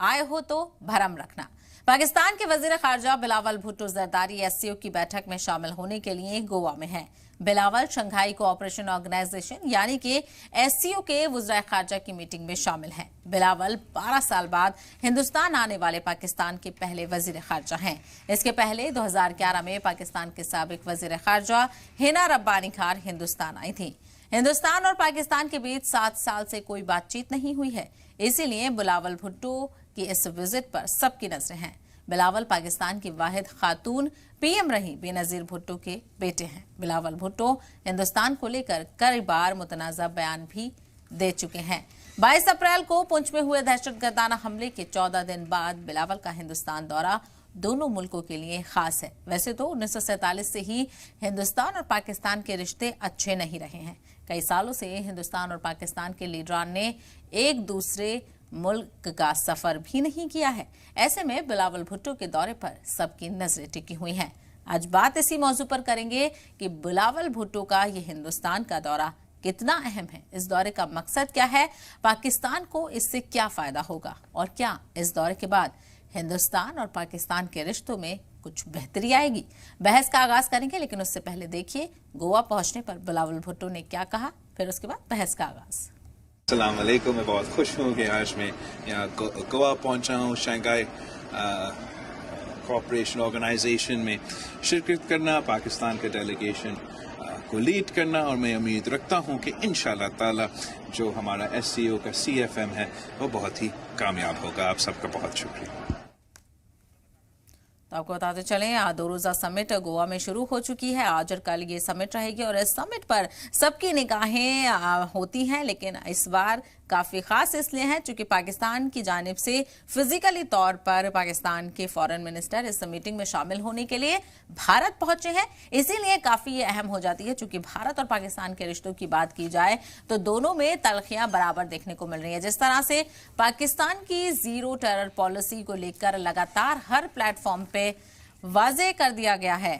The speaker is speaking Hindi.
आए हो तो भरम रखना। पाकिस्तान के वजीर खारजा बिलावल भुट्टो जरदारी एससीओ की बैठक में शामिल होने के लिए गोवा में हैं। बिलावल शंघाई कोऑपरेशन ऑर्गेनाइजेशन यानी कि एससीओ के वज़ीर खारजा की मीटिंग में शामिल हैं। बिलावल 12 साल बाद हिंदुस्तान आने वाले पाकिस्तान के पहले वजीर खारजा हैं। इसके पहले 2011 में पाकिस्तान के साबिक वजीर खारजा हिना रब्बानी खान हिंदुस्तान आई थी। हिंदुस्तान और पाकिस्तान के बीच 7 साल से कोई बातचीत नहीं हुई है, इसीलिए बिलावल भुट्टो की इस विजिट पर सबकी नजरें हैं। बिलावल पाकिस्तान की वाहिद खातून पीएम रही बेनजीर भुट्टो के बेटे हैं। बिलावल भुट्टो हिंदुस्तान को लेकर कई बार मुतनाज़ा बयान भी दे चुके हैं। 22 अप्रैल को पुंछ में हुए दहशतगर्दाना हमले के 14 दिन बाद बिलावल का हिंदुस्तान दौरा दोनों मुल्कों के लिए खास है। वैसे तो 1947 से ही हिंदुस्तान और पाकिस्तान के रिश्ते अच्छे नहीं रहे हैं। कई सालों से हिंदुस्तान और पाकिस्तान के लीडरान ने एक दूसरे मुल्क का सफर भी नहीं किया है। ऐसे में बिलावल भुट्टो के दौरे पर सबकी नजरें टिकी हुई हैं। आज बात इसी मौजू पर करेंगे कि बिलावल भुट्टो का ये हिंदुस्तान का दौरा कितना अहम है, इस दौरे का मकसद क्या है, पाकिस्तान को इससे क्या फायदा होगा और क्या इस दौरे के बाद हिंदुस्तान और पाकिस्तान के रिश्तों में कुछ बेहतरी आएगी। बहस का आगाज करेंगे, लेकिन उससे पहले देखिए गोवा पहुंचने पर बिलावल भुट्टो ने क्या कहा, फिर उसके बाद बहस का आगाज। अस्सलाम वालेकुम। मैं बहुत खुश हूँ कि आज मैं यहाँ गोवा पहुँचा हूँ। शंघाई कोऑपरेशन ऑर्गेनाइजेशन में शिरकत करना, पाकिस्तान के डेलीगेशन को लीड करना, और मैं उम्मीद रखता हूँ कि इंशाल्लाह ताला जो हमारा एससीओ का CFM है वो बहुत ही कामयाब होगा। आप सबका बहुत शुक्रिया। तो आपको बताते चलें, 2 रोजा समिट गोवा में शुरू हो चुकी है। आज और कल ये समिट रहेगी और इस समिट पर सबकी निगाहें होती हैं, लेकिन इस बार काफी खास इसलिए है क्योंकि पाकिस्तान की जानिब से फिजिकली तौर पर पाकिस्तान के फॉरेन मिनिस्टर इस मीटिंग में शामिल होने के लिए भारत पहुंचे हैं। इसीलिए काफी ये अहम हो जाती है, क्योंकि भारत और पाकिस्तान के रिश्तों की बात की जाए तो दोनों में तलखियां बराबर देखने को मिल रही है। जिस तरह से पाकिस्तान की जीरो टेरर पॉलिसी को लेकर लगातार हर प्लेटफॉर्म पे वाजे कर दिया गया है